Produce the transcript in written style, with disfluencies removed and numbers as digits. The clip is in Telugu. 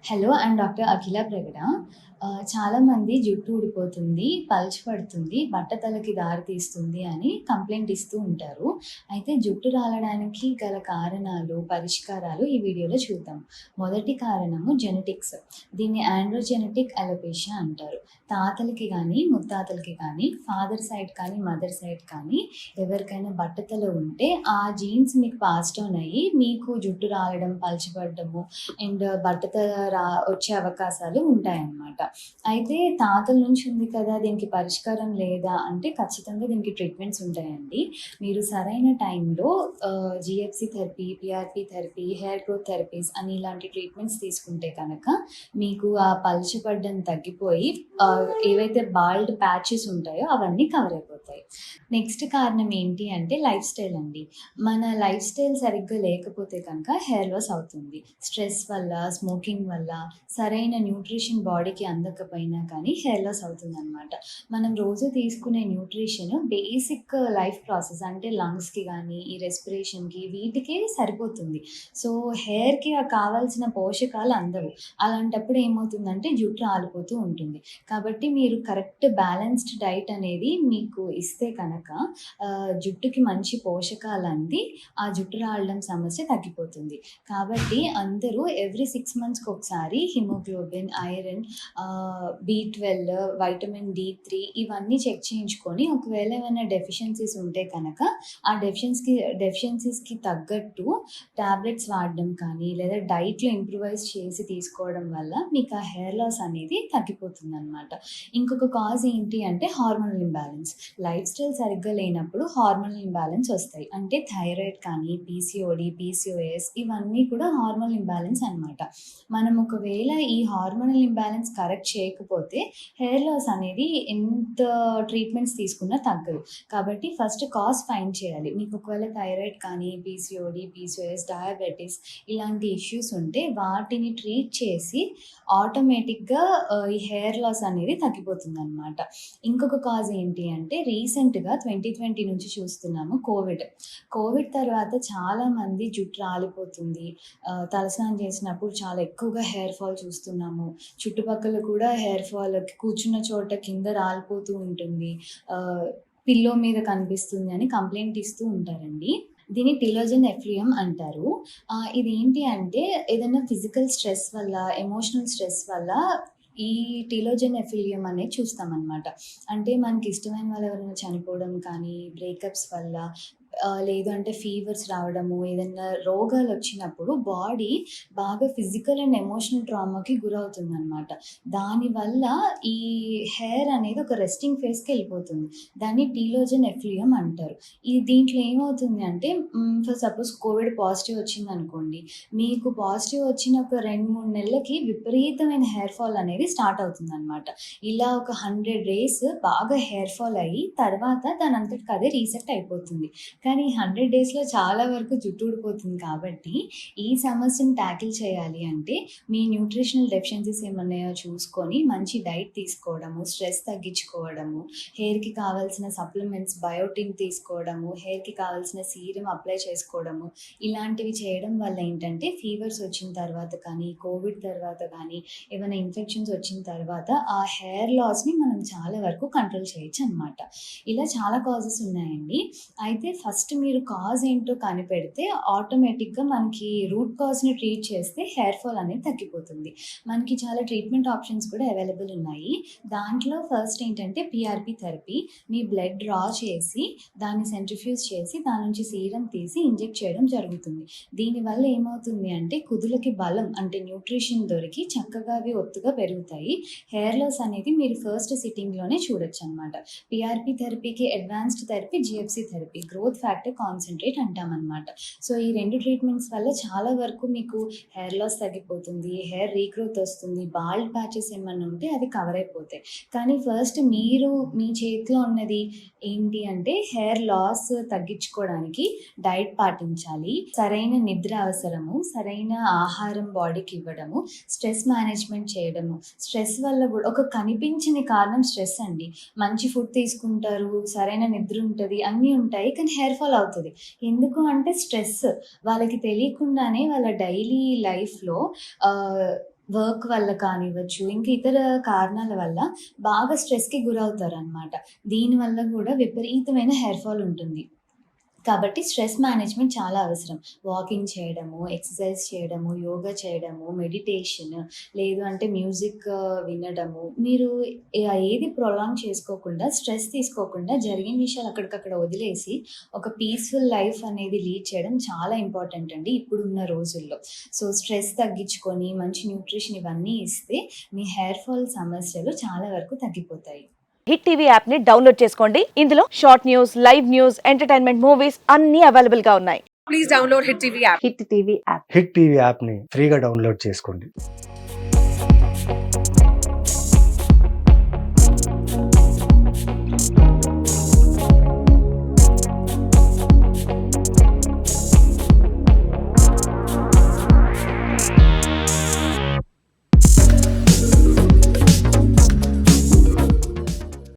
హలో. ఐయామ్ డాక్టర్ అఖిల ప్రగడ. చాలామంది జుట్టు ఊడిపోతుంది, పలుచబడుతుంది, బట్టతలకి దారి తీస్తుంది అని కంప్లెయింట్ ఇస్తూ ఉంటారు. అయితే జుట్టు రాలడానికి గల కారణాలు, పరిష్కారాలు ఈ వీడియోలో చూద్దాం. మొదటి కారణము జెనెటిక్స్. దీన్ని ఆండ్రోజెనెటిక్ అలోపేషియా అంటారు. తాతలకి కానీ, ముత్తాతలకి కానీ, ఫాదర్ సైడ్ కానీ, మదర్ సైడ్ కానీ ఎవరికైనా బట్టతల ఉంటే ఆ జీన్స్ మీకు పాస్డ్ ఆన్ అయ్యి మీకు జుట్టు రాలడం, పలచబడడము అండ్ బట్టతల వచ్చే అవకాశాలు ఉంటాయన్నమాట. అయితే తాతల నుంచి ఉంది కదా, దీనికి పరిష్కారం లేదా అంటే ఖచ్చితంగా దీనికి ట్రీట్మెంట్స్ ఉంటాయండి. మీరు సరైన టైంలో GFC therapy, PRP therapy, hair growth therapies అని ఇలాంటి ట్రీట్మెంట్స్ తీసుకుంటే కనుక మీకు ఆ పలుచబడ్డం తగ్గిపోయి ఏవైతే బాల్డ్ ప్యాచెస్ ఉంటాయో అవన్నీ కవర్ అయిపోతాయి. నెక్స్ట్ కారణం ఏంటి అంటే లైఫ్ స్టైల్ అండి. మన లైఫ్ స్టైల్ సరిగ్గా లేకపోతే కనుక హెయిర్ లాస్ అవుతుంది. స్ట్రెస్ వల్ల, స్మోకింగ్ వల్ల, సరైన న్యూట్రిషన్ బాడీకి అందకపోయినా కానీ హెయిర్ లాస్ అవుతుందన్నమాట. మనం రోజు తీసుకునే న్యూట్రిషన్ బేసిక్ లైఫ్ ప్రాసెస్ అంటే లంగ్స్కి కానీ, ఈ రెస్పిరేషన్కి వీటికే సరిపోతుంది. సో హెయిర్కి కావాల్సిన పోషకాలు అందవు. అలాంటప్పుడు ఏమవుతుందంటే జుట్టు రాలిపోతూ ఉంటుంది. కాబట్టి మీరు కరెక్ట్ బ్యాలెన్స్డ్ డైట్ అనేది మీకు ఇస్తే కనుక జుట్టుకి మంచి పోషకాలు అంది ఆ జుట్టు రాలడం సమస్య తగ్గిపోతుంది. కాబట్టి అందరూ ఎవ్రీ 6 మంత్స్కి ఒకసారి haemoglobin, iron, B12, vitamin D3 ఇవన్నీ చెక్ చేయించుకొని ఒకవేళ ఏమైనా డెఫిషియన్సీస్ ఉంటే కనుక ఆ డెఫిషియన్సీస్కి తగ్గట్టు టాబ్లెట్స్ వాడడం కానీ లేదా డైట్లో ఇంప్రూవైజ్ చేసి తీసుకోవడం వల్ల మీకు ఆ హెయిర్ లాస్ అనేది తగ్గిపోతుంది అనమాట. ఇంకొక కాజ్ ఏంటి అంటే హార్మోనల్ ఇంబ్యాలెన్స్. లైఫ్ స్టైల్ సరిగ్గా లేనప్పుడు హార్మోనల్ ఇంబ్యాలెన్స్ వస్తాయి. అంటే థైరాయిడ్ కానీ, పీసీఓడి, పీసీఓఎస్ ఇవన్నీ కూడా హార్మోనల్ ఇంబ్యాలెన్స్ అనమాట. మనం ఒకవేళ ఈ హార్మోనల్ ఇంబ్యాలెన్స్ కరెక్ట్ చేయకపోతే హెయిర్ లాస్ అనేది ఎంత ట్రీట్మెంట్స్ తీసుకున్నా తగ్గదు. కాబట్టి ఫస్ట్ కాజ్ ఫైండ్ చేయాలి. మీకు ఒకవేళ థైరాయిడ్ కానీ, పీసీఓడి, పీసీఓఎస్, డయాబెటీస్ ఇలాంటి ఇష్యూస్ ఉంటే వాటిని ట్రీట్ చేసి ఆటోమేటిక్గా ఈ హెయిర్ లాస్ అనేది తగ్గిపోతుందన్నమాట. ఇంకొక కాజ్ ఏంటి అంటే రీసెంట్గా 2020 నుంచి చూస్తున్నాము కోవిడ్ తర్వాత చాలామంది జుట్టు రాలిపోతుంది. తలస్నానం చేసినప్పుడు చాలా ఎక్కువగా హెయిర్ ఫాల్ చూస్తున్నాము. చుట్టుపక్కల కూడా హెయిర్ ఫాల్ కూర్చున్న చోట కింద రాలిపోతూ ఉంటుంది, పిల్లో మీద కనిపిస్తుంది అని కంప్లైంట్ ఇస్తూ ఉంటారండి. దీన్ని టిలోజన్ ఎఫ్లియం అంటారు. ఇదేంటి అంటే ఏదైనా ఫిజికల్ స్ట్రెస్ వల్ల, ఎమోషనల్ స్ట్రెస్ వల్ల ఈ టిలోజన్ ఎఫిలియం అనేది చూస్తామన్నమాట. అంటే మనకి ఇష్టమైన వాళ్ళు ఎవరైనా చనిపోవడం కానీ, బ్రేకప్స్ వల్ల, లేదు అంటే ఫీవర్స్ రావడము, ఏదైనా రోగాలు వచ్చినప్పుడు బాడీ బాగా ఫిజికల్ అండ్ ఎమోషనల్ ట్రామాకి గురవుతుందన్నమాట. దానివల్ల ఈ హెయిర్ అనేది ఒక రెస్టింగ్ ఫేజ్కి వెళ్ళిపోతుంది. దాన్ని టిలోజన్ ఎఫ్లియం అంటారు. దీంట్లో ఏమవుతుంది అంటే ఫర్ సపోజ్ కోవిడ్ పాజిటివ్ వచ్చిందనుకోండి, మీకు పాజిటివ్ వచ్చిన ఒక 2-3 నెలలకి విపరీతమైన హెయిర్ ఫాల్ అనేది స్టార్ట్ అవుతుందన్నమాట. ఇలా ఒక 100 డేస్ బాగా హెయిర్ ఫాల్ అయ్యి తర్వాత దాని అంతటికి అదే రీసెట్ అయిపోతుంది. కానీ 100 డేస్లో చాలా వరకు జుట్టు ఊడిపోతుంది. కాబట్టి ఈ సమస్యను ట్యాకిల్ చేయాలి అంటే మీ న్యూట్రిషనల్ డెఫిషియన్సీస్ ఏమన్నాయో చూసుకొని మంచి డైట్ తీసుకోవడము, స్ట్రెస్ తగ్గించుకోవడము, హెయిర్కి కావాల్సిన సప్లిమెంట్స్, బయోటిన్ తీసుకోవడము, హెయిర్కి కావాల్సిన సీరం అప్లై చేసుకోవడము, ఇలాంటివి చేయడం వల్ల ఏంటంటే ఫీవర్స్ వచ్చిన తర్వాత కానీ, కోవిడ్ తర్వాత కానీ, ఏమైనా ఇన్ఫెక్షన్స్ వచ్చిన తర్వాత ఆ హెయిర్ లాస్ని మనం చాలా వరకు కంట్రోల్ చేయొచ్చు అనమాట. ఇలా చాలా కాజెస్ ఉన్నాయండి. అయితే ఫస్ట్ మీరు కాజ్ ఏంటో కనిపెడితే ఆటోమేటిక్గా మనకి రూట్ కాజ్ని ట్రీట్ చేస్తే హెయిర్ ఫాల్ అనేది తగ్గిపోతుంది. మనకి చాలా ట్రీట్మెంట్ ఆప్షన్స్ కూడా అవైలబుల్ ఉన్నాయి. దాంట్లో ఫస్ట్ ఏంటంటే పిఆర్పి థెరపీ. మీ బ్లడ్ డ్రా చేసి దాన్ని సెంట్రిఫ్యూజ్ చేసి దాని నుంచి సీరం తీసి ఇంజెక్ట్ చేయడం జరుగుతుంది. దీనివల్ల ఏమవుతుంది అంటే కుదులకి బలం అంటే న్యూట్రిషన్ దొరికి చక్కగా అవి ఒత్తుగా పెరుగుతాయి. హెయిర్ లాస్ అనేది మీరు ఫస్ట్ సిట్టింగ్లోనే చూడొచ్చు అనమాట. పిఆర్పి థెరపీకి advanced therapy GFC therapy, growth factor concentrate అంటామన్నమాట. సో ఈ 2 ట్రీట్మెంట్స్ వల్ల చాలా వరకు మీకు హెయిర్ లాస్ తగ్గిపోతుంది, హెయిర్ రీగ్రోత్ వస్తుంది, బాల్డ్ ప్యాచెస్ ఏమన్నా ఉంటే అది కవర్ అయిపోతాయి. కానీ ఫస్ట్ మీరు మీ చేతిలో ఉన్నది ఏంటి అంటే హెయిర్ లాస్ తగ్గించుకోవడానికి డైట్ పాటించాలి, సరైన నిద్ర అవసరము, సరైన ఆహారం బాడీకి ఇవ్వడము, స్ట్రెస్ మేనేజ్మెంట్ చేయడము. స్ట్రెస్ వల్ల కూడా ఒక కనిపించని కారణం స్ట్రెస్ అండి. మంచి ఫుడ్ తీసుకుంటారు, సరైన నిద్ర ఉంటుంది, అన్నీ ఉంటాయి, కానీ హెయిర్ ఫాల్ అవుతుంది. ఎందుకు అంటే స్ట్రెస్ వాళ్ళకి తెలియకుండానే వాళ్ళ డైలీ లైఫ్లో వర్క్ వల్ల కానివ్వచ్చు, ఇంకా ఇతర కారణాల వల్ల బాగా స్ట్రెస్‌కి గురవుతారనమాట. దీనివల్ల గూడా విపరీతమైన హెయిర్ ఫాల్ ఉంటుంది. కాబట్టి స్ట్రెస్ మేనేజ్‌మెంట్ చాలా అవసరం. వాకింగ్ చేయడము, ఎక్సర్‌సైజ్ చేయడము, యోగా చేయడము, మెడిటేషన్ లేదు అంటే మ్యూజిక్ వినడము. మీరు ఏది ప్రొలాంగ్ చేసుకోకుండా, స్ట్రెస్ తీసుకోకుండా జరిగిన విషయాలు అక్కడికక్కడ వదిలేసి, ఒక పీస్‌ఫుల్ లైఫ్ అనేది లీడ్ చేయడం చాలా ఇంపార్టెంట్ అండి ఇప్పుడున్న రోజుల్లో. సో, స్ట్రెస్ తగ్గించుకొని, మంచి న్యూట్రిషన్ ఇవన్నీ ఇస్తే మీ హెయిర్ ఫాల్ సమస్యలు చాలా వరకు తగ్గిపోతాయి. హిట్ టీవీ యాప్ ని డౌన్లోడ్ చేసుకోండి. ఇందులో short news, live news, entertainment movies అన్ని అవైలబుల్ గా ఉన్నాయి. Please download Hit TV app. Hit TV app. Hit TV యాప్ని ఫ్రీగా డౌన్లోడ్ చేసుకోండి.